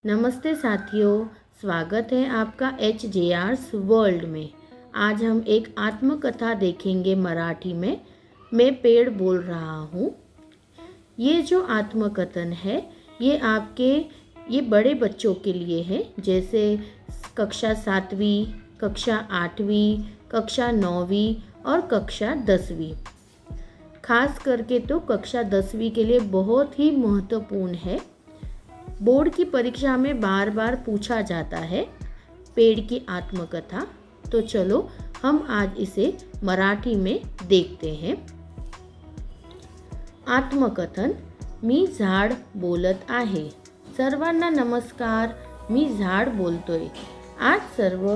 नमस्ते साथियों, स्वागत है आपका HJR's वर्ल्ड में। आज हम एक आत्मकथा देखेंगे मराठी में। मैं पेड़ बोल रहा हूँ। ये जो आत्मकथन है ये बड़े बच्चों के लिए है, जैसे कक्षा 7वीं, कक्षा 8वीं, कक्षा 9वीं और कक्षा 10वीं। खास करके तो कक्षा 10वीं के लिए बहुत ही महत्वपूर्ण है। बोर्ड की परीक्षा में बार बार पूछा जाता है पेड़ की आत्मकथा। तो चलो हम आज इसे मराठी में देखते हैं। आत्मकथन। मी झाड बोलत आहे। सर्वांना नमस्कार, मी झाड बोलतोय। आज सर्व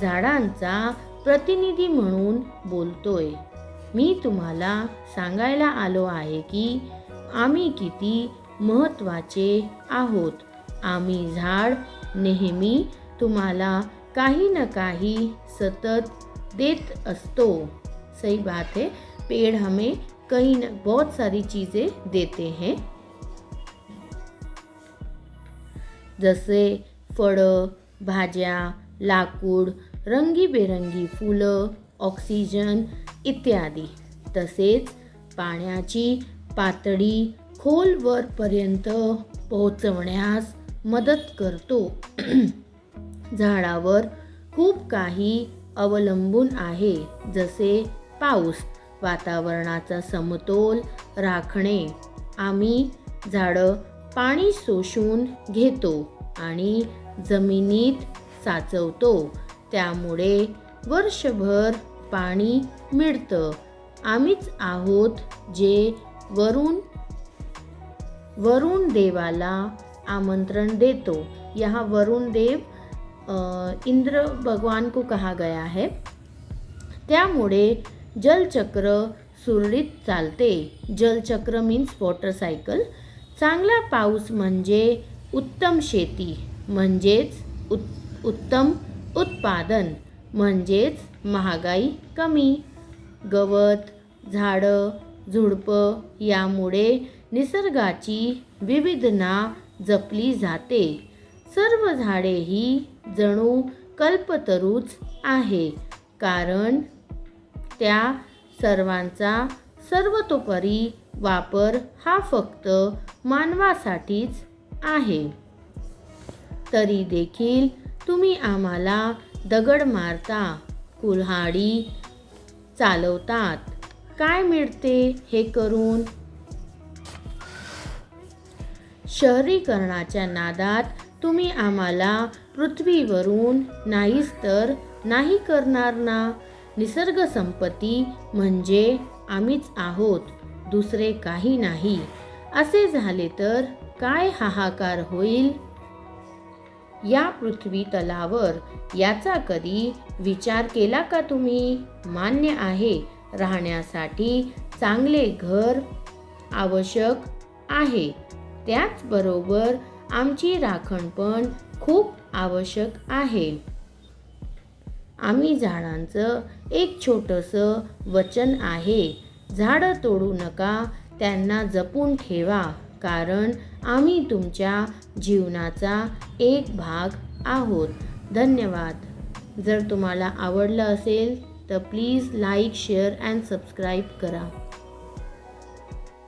झाडांचा प्रतिनिधी म्हणून बोलतोय। मी तुम्हाला सांगायला आलो आहे की आम्ही किती महत्त्वाचे आहोत। आम्ही झाड नेहमी तुम्हाला काही न काही सतत देत असतो। सही बात है, पेड़ हमें बहुत सारी चीज़ें देते हैं, जसे फळं, भाज्या, लाकूड, रंगीबेरंगी फुलं, ऑक्सिजन इत्यादी। तसेच पाण्याची पातळी खोलवरपर्यंत पोहोचवण्यास मदत करतो। झाडावर खूप काही अवलंबून आहे, जसे पाऊस, वातावरणाचा समतोल राखणे। आम्ही झाडं पाणी शोषून घेतो आणि जमिनीत साचवतो, त्यामुळे वर्षभर पाणी मिळतं। आम्हीच आहोत जे वरुण देवाला आमंत्रण देतो। यहाँ वरुण देव इंद्र भगवान को कहा गया है। त्यामुळे जलचक्र सुरळीत चालते। जलचक्र मीन्स वॉटर सायकल। चांगला पाऊस म्हणजे उत्तम शेती, म्हणजेच उत्तम उत्पादन, म्हणजेच महागाई कमी। गवत, झाडं, झुडपं यामुळे निसर्गाची विविधता जपली जाते। सर्व झाडे ही जणू कल्पतरूच आहे, कारण त्या सर्वांचा सर्वतोपरी वापर हा फक्त मानवासाठीच आहे। तरी देखील तुम्ही आम्हाला दगड मारता, कुऱ्हाडी चालवतात। काय मिळते हे करून? शहरीकरणाच्या नादात तुम्ही आम्हाला पृथ्वीवरून नाहीच तर नाही करणार ना। निसर्ग संपत्ती म्हणजे आम्हीच आहोत, दुसरे काही नाही। असे झाले तर काय हाहाकार होईल या पृथ्वी तलावर, याचा कधी विचार केला का तुम्ही? मान्य आहे, राहण्यासाठी चांगले घर आवश्यक आहे, त्याचबरोबर आमची राखण पण खूप आवश्यक आहे। आम्ही झाडांचं एक छोटंसं वचन आहे, झाडं तोडू नका, त्यांना जपून ठेवा, कारण आम्ही तुमच्या जीवनाचा एक भाग आहोत। धन्यवाद। जर तुम्हाला आवडलं असेल तर please like, share and subscribe करा।